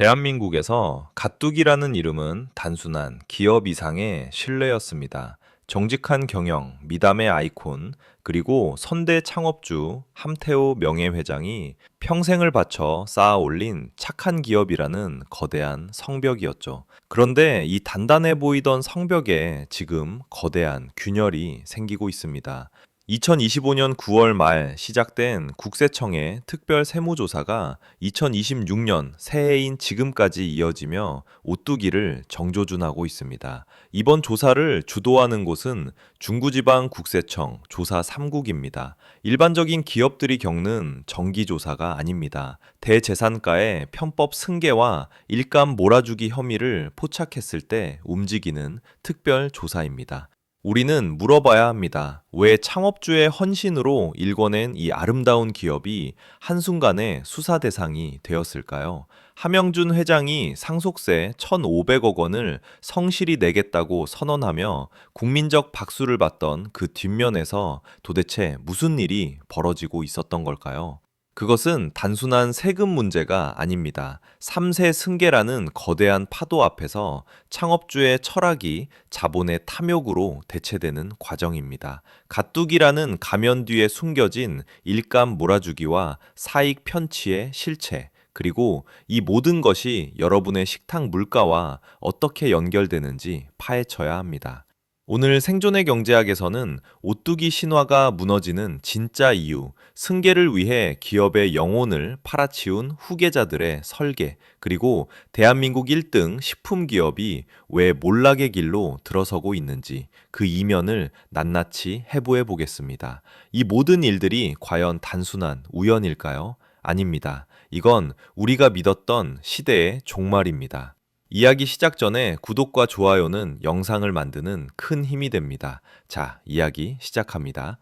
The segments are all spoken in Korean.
대한민국에서 가뚝이라는 이름은 단순한 기업 이상의 신뢰였습니다. 정직한 경영, 미담의 아이콘, 그리고 선대 창업주 함태호 명예회장이 평생을 바쳐 쌓아 올린 착한 기업이라는 거대한 성벽이었죠. 그런데 이 단단해 보이던 성벽에 지금 거대한 균열이 생기고 있습니다. 2025년 9월 말 시작된 국세청의 특별 세무조사가 2026년 새해인 지금까지 이어지며 오뚜기를 정조준하고 있습니다. 이번 조사를 주도하는 곳은 중부지방국세청 조사 3국입니다. 일반적인 기업들이 겪는 정기조사가 아닙니다. 대재산가의 편법 승계와 일감 몰아주기 혐의를 포착했을 때 움직이는 특별 조사입니다. 우리는 물어봐야 합니다. 왜 창업주의 헌신으로 일궈낸 이 아름다운 기업이 한순간에 수사 대상이 되었을까요? 함영준 회장이 상속세 1,500억 원을 성실히 내겠다고 선언하며 국민적 박수를 받던 그 뒷면에서 도대체 무슨 일이 벌어지고 있었던 걸까요? 그것은 단순한 세금 문제가 아닙니다. 3세 승계라는 거대한 파도 앞에서 창업주의 철학이 자본의 탐욕으로 대체되는 과정입니다. 가뚝이라는 가면 뒤에 숨겨진 일감 몰아주기와 사익 편취의 실체, 그리고 이 모든 것이 여러분의 식탁 물가와 어떻게 연결되는지 파헤쳐야 합니다. 오늘 생존의 경제학에서는 오뚜기 신화가 무너지는 진짜 이유, 승계를 위해 기업의 영혼을 팔아치운 후계자들의 설계, 그리고 대한민국 1등 식품 기업이 왜 몰락의 길로 들어서고 있는지 그 이면을 낱낱이 해부해 보겠습니다. 이 모든 일들이 과연 단순한 우연일까요? 아닙니다. 이건 우리가 믿었던 시대의 종말입니다. 이야기 시작 전에 구독과 좋아요는 영상을 만드는 큰 힘이 됩니다. 자, 이야기 시작합니다.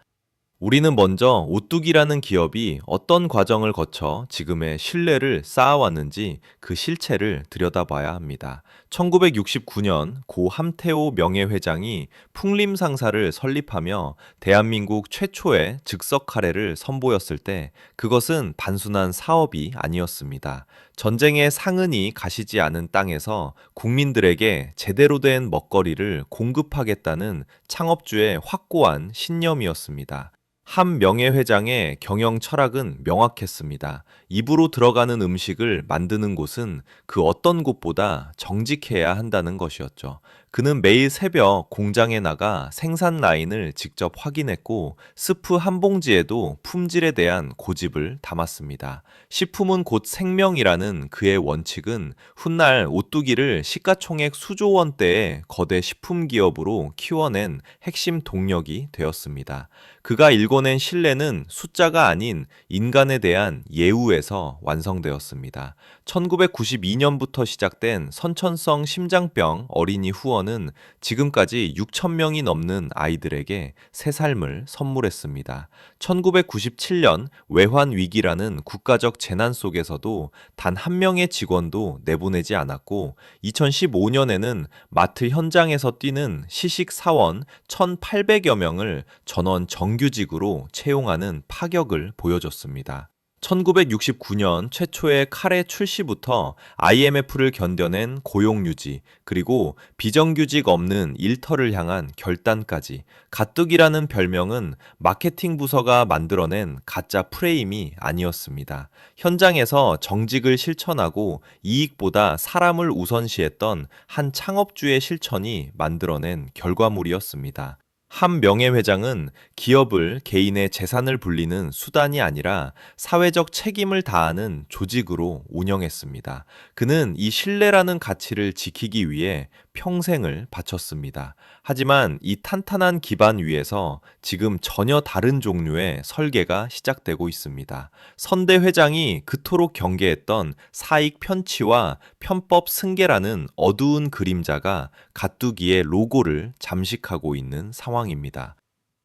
우리는 먼저 오뚜기라는 기업이 어떤 과정을 거쳐 지금의 신뢰를 쌓아왔는지 그 실체를 들여다봐야 합니다. 1969년 고 함태호 명예회장이 풍림상사를 설립하며 대한민국 최초의 즉석 카레를 선보였을 때 그것은 단순한 사업이 아니었습니다. 전쟁의 상흔이 가시지 않은 땅에서 국민들에게 제대로 된 먹거리를 공급하겠다는 창업주의 확고한 신념이었습니다. 한 명예회장의 경영 철학은 명확했습니다. 입으로 들어가는 음식을 만드는 곳은 그 어떤 곳보다 정직해야 한다는 것이었죠. 그는 매일 새벽 공장에 나가 생산 라인을 직접 확인했고 스프 한 봉지에도 품질에 대한 고집을 담았습니다. 식품은 곧 생명이라는 그의 원칙은 훗날 오뚜기를 시가총액 수조 원대의 거대 식품 기업으로 키워낸 핵심 동력이 되었습니다. 그가 일궈낸 신뢰는 숫자가 아닌 인간에 대한 예우에서 완성되었습니다. 1992년부터 시작된 선천성 심장병 어린이 후원은 지금까지 6천 명이 넘는 아이들에게 새 삶을 선물했습니다. 1997년 외환 위기라는 국가적 재난 속에서도 단 한 명의 직원도 내보내지 않았고 2015년에는 마트 현장에서 뛰는 시식 사원 1,800여 명을 전원 정규직으로 채용하는 파격을 보여줬습니다. 1969년 최초의 카레 출시부터 IMF를 견뎌낸 고용 유지, 그리고 비정규직 없는 일터를 향한 결단까지 가뚝이라는 별명은 마케팅 부서가 만들어낸 가짜 프레임이 아니었습니다. 현장에서 정직을 실천하고 이익보다 사람을 우선시했던 한 창업주의 실천이 만들어낸 결과물이었습니다. 한 명예회장은 기업을 개인의 재산을 불리는 수단이 아니라 사회적 책임을 다하는 조직으로 운영했습니다. 그는 이 신뢰라는 가치를 지키기 위해 평생을 바쳤습니다. 하지만 이 탄탄한 기반 위에서 지금 전혀 다른 종류의 설계가 시작되고 있습니다. 선대 회장이 그토록 경계했던 사익 편취와 편법 승계라는 어두운 그림자가 가뚜기의 로고를 잠식하고 있는 상황입니다.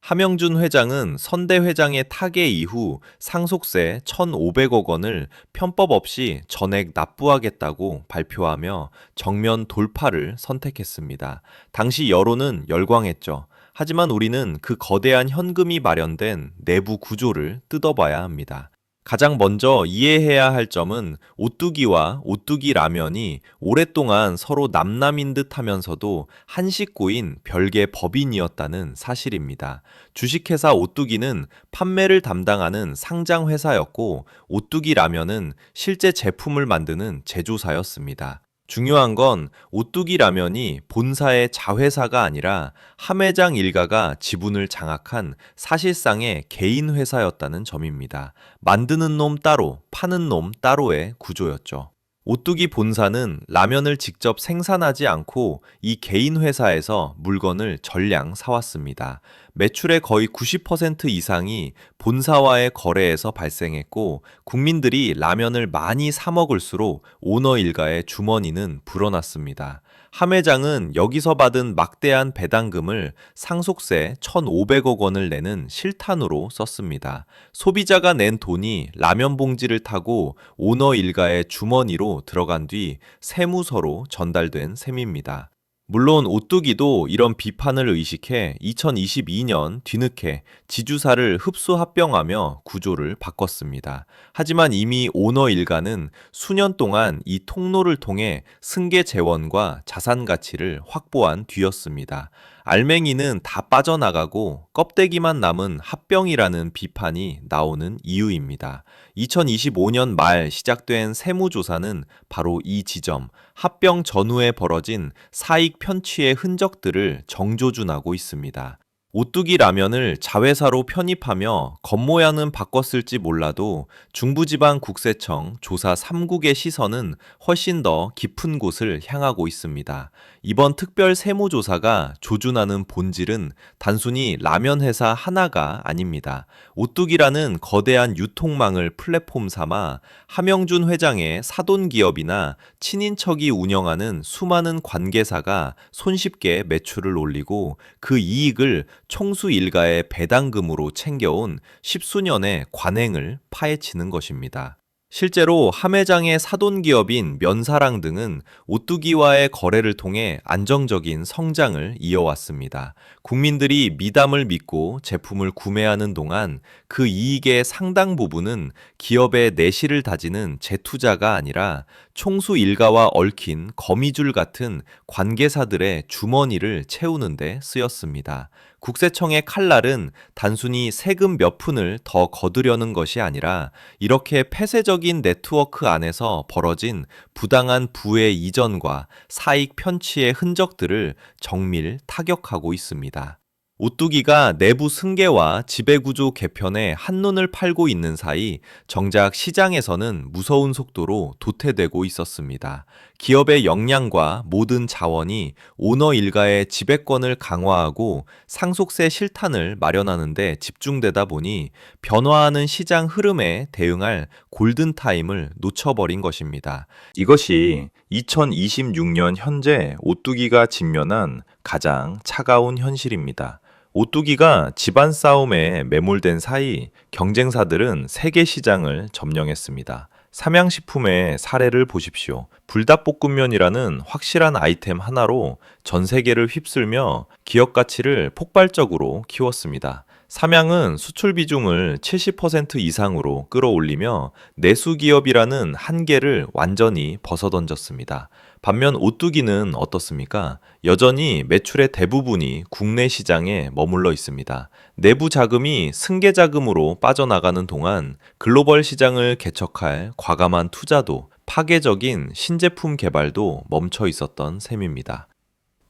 함영준 회장은 선대 회장의 타계 이후 상속세 1,500억 원을 편법 없이 전액 납부하겠다고 발표하며 정면 돌파를 선택했습니다. 당시 여론은 열광했죠. 하지만 우리는 그 거대한 현금이 마련된 내부 구조를 뜯어봐야 합니다. 가장 먼저 이해해야 할 점은 오뚜기와 오뚜기 라면이 오랫동안 서로 남남인 듯 하면서도 한 식구인 별개 법인이었다는 사실입니다. 주식회사 오뚜기는 판매를 담당하는 상장 회사였고, 오뚜기 라면은 실제 제품을 만드는 제조사였습니다. 중요한 건 오뚜기 라면이 본사의 자회사가 아니라 함회장 일가가 지분을 장악한 사실상의 개인 회사였다는 점입니다. 만드는 놈 따로, 파는 놈 따로의 구조였죠. 오뚜기 본사는 라면을 직접 생산하지 않고 이 개인 회사에서 물건을 전량 사왔습니다. 매출의 거의 90% 이상이 본사와의 거래에서 발생했고, 국민들이 라면을 많이 사 먹을수록 오너 일가의 주머니는 불어났습니다. 함 회장은 여기서 받은 막대한 배당금을 상속세 1,500억 원을 내는 실탄으로 썼습니다. 소비자가 낸 돈이 라면 봉지를 타고 오너 일가의 주머니로 들어간 뒤 세무서로 전달된 셈입니다. 물론 오뚜기도 이런 비판을 의식해 2022년 뒤늦게 지주사를 흡수 합병하며 구조를 바꿨습니다. 하지만 이미 오너 일가는 수년 동안 이 통로를 통해 승계 재원과 자산 가치를 확보한 뒤였습니다. 알맹이는 다 빠져나가고 껍데기만 남은 합병이라는 비판이 나오는 이유입니다. 2025년 말 시작된 세무조사는 바로 이 지점, 합병 전후에 벌어진 사익 편취의 흔적들을 정조준하고 있습니다. 오뚜기 라면을 자회사로 편입하며 겉모양은 바꿨을지 몰라도 중부지방국세청 조사 3국의 시선은 훨씬 더 깊은 곳을 향하고 있습니다. 이번 특별 세무조사가 조준하는 본질은 단순히 라면 회사 하나가 아닙니다. 오뚜기라는 거대한 유통망을 플랫폼 삼아 함영준 회장의 사돈기업이나 친인척이 운영하는 수많은 관계사가 손쉽게 매출을 올리고 그 이익을 총수 일가의 배당금으로 챙겨온 십수년의 관행을 파헤치는 것입니다. 실제로 함 회장의 사돈기업인 면사랑 등은 오뚜기와의 거래를 통해 안정적인 성장을 이어왔습니다. 국민들이 미담을 믿고 제품을 구매하는 동안 그 이익의 상당 부분은 기업의 내실을 다지는 재투자가 아니라 총수 일가와 얽힌 거미줄 같은 관계사들의 주머니를 채우는 데 쓰였습니다. 국세청의 칼날은 단순히 세금 몇 푼을 더 거두려는 것이 아니라 이렇게 폐쇄적인 네트워크 안에서 벌어진 부당한 부의 이전과 사익 편취의 흔적들을 정밀 타격하고 있습니다. 오뚜기가 내부 승계와 지배구조 개편에 한눈을 팔고 있는 사이 정작 시장에서는 무서운 속도로 도태되고 있었습니다. 기업의 역량과 모든 자원이 오너 일가의 지배권을 강화하고 상속세 실탄을 마련하는 데 집중되다 보니 변화하는 시장 흐름에 대응할 골든타임을 놓쳐버린 것입니다. 이것이 2026년 현재 오뚜기가 직면한 가장 차가운 현실입니다. 오뚜기가 집안 싸움에 매몰된 사이 경쟁사들은 세계 시장을 점령했습니다. 삼양식품의 사례를 보십시오. 불닭볶음면이라는 확실한 아이템 하나로 전 세계를 휩쓸며 기업 가치를 폭발적으로 키웠습니다. 삼양은 수출 비중을 70% 이상으로 끌어올리며 내수 기업이라는 한계를 완전히 벗어던졌습니다. 반면 오뚜기는 어떻습니까? 여전히 매출의 대부분이 국내 시장에 머물러 있습니다. 내부 자금이 승계 자금으로 빠져나가는 동안 글로벌 시장을 개척할 과감한 투자도 파괴적인 신제품 개발도 멈춰 있었던 셈입니다.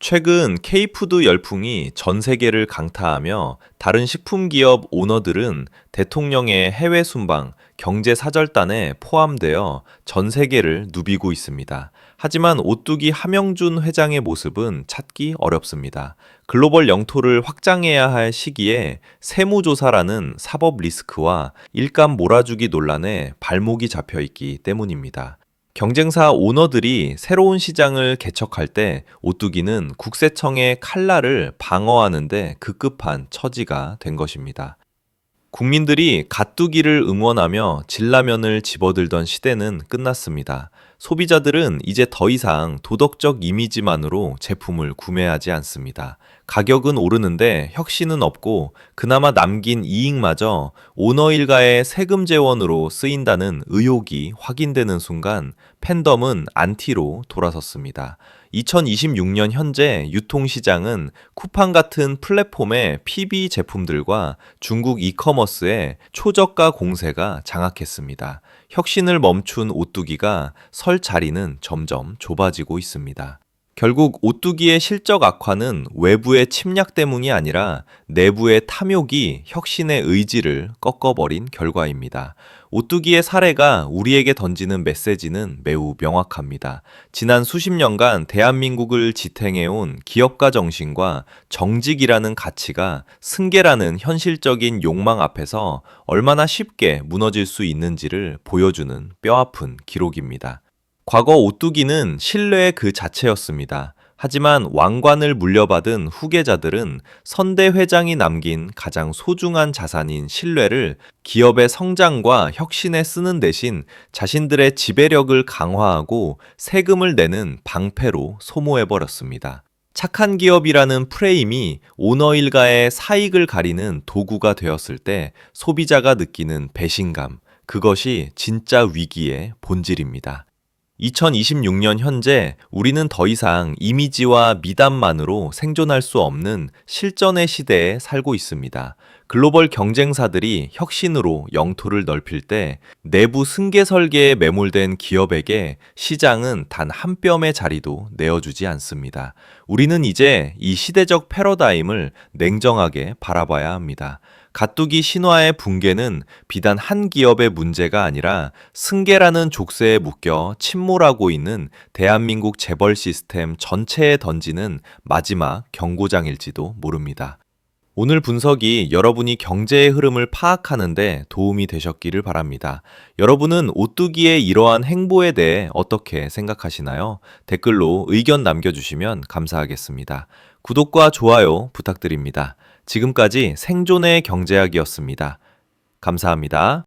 최근 K푸드 열풍이 전 세계를 강타하며 다른 식품기업 오너들은 대통령의 해외 순방, 경제 사절단에 포함되어 전 세계를 누비고 있습니다. 하지만 오뚜기 함영준 회장의 모습은 찾기 어렵습니다. 글로벌 영토를 확장해야 할 시기에 세무조사라는 사법 리스크와 일감 몰아주기 논란에 발목이 잡혀 있기 때문입니다. 경쟁사 오너들이 새로운 시장을 개척할 때 오뚜기는 국세청의 칼날을 방어하는 데 급급한 처지가 된 것입니다. 국민들이 갓두기를 응원하며 진라면을 집어들던 시대는 끝났습니다. 소비자들은 이제 더 이상 도덕적 이미지만으로 제품을 구매하지 않습니다. 가격은 오르는데 혁신은 없고 그나마 남긴 이익마저 오너 일가의 세금 재원으로 쓰인다는 의혹이 확인되는 순간 팬덤은 안티로 돌아섰습니다. 2026년 현재 유통시장은 쿠팡 같은 플랫폼의 PB 제품들과 중국 이커머스의 초저가 공세가 장악했습니다. 혁신을 멈춘 오뚜기가 설 자리는 점점 좁아지고 있습니다. 결국 오뚜기의 실적 악화는 외부의 침략 때문이 아니라 내부의 탐욕이 혁신의 의지를 꺾어버린 결과입니다. 오뚜기의 사례가 우리에게 던지는 메시지는 매우 명확합니다. 지난 수십 년간 대한민국을 지탱해온 기업가 정신과 정직이라는 가치가 승계라는 현실적인 욕망 앞에서 얼마나 쉽게 무너질 수 있는지를 보여주는 뼈아픈 기록입니다. 과거 오뚜기는 신뢰의 그 자체였습니다. 하지만 왕관을 물려받은 후계자들은 선대 회장이 남긴 가장 소중한 자산인 신뢰를 기업의 성장과 혁신에 쓰는 대신 자신들의 지배력을 강화하고 세금을 내는 방패로 소모해버렸습니다. 착한 기업이라는 프레임이 오너 일가의 사익을 가리는 도구가 되었을 때 소비자가 느끼는 배신감, 그것이 진짜 위기의 본질입니다. 2026년 현재 우리는 더 이상 이미지와 미담만으로 생존할 수 없는 실전의 시대에 살고 있습니다. 글로벌 경쟁사들이 혁신으로 영토를 넓힐 때 내부 승계 설계에 매몰된 기업에게 시장은 단 한 뼘의 자리도 내어주지 않습니다. 우리는 이제 이 시대적 패러다임을 냉정하게 바라봐야 합니다. 가뚜기 신화의 붕괴는 비단 한 기업의 문제가 아니라 승계라는 족쇄에 묶여 침몰하고 있는 대한민국 재벌 시스템 전체에 던지는 마지막 경고장일지도 모릅니다. 오늘 분석이 여러분이 경제의 흐름을 파악하는데 도움이 되셨기를 바랍니다. 여러분은 오뚜기의 이러한 행보에 대해 어떻게 생각하시나요? 댓글로 의견 남겨주시면 감사하겠습니다. 구독과 좋아요 부탁드립니다. 지금까지 생존의 경제학이었습니다. 감사합니다.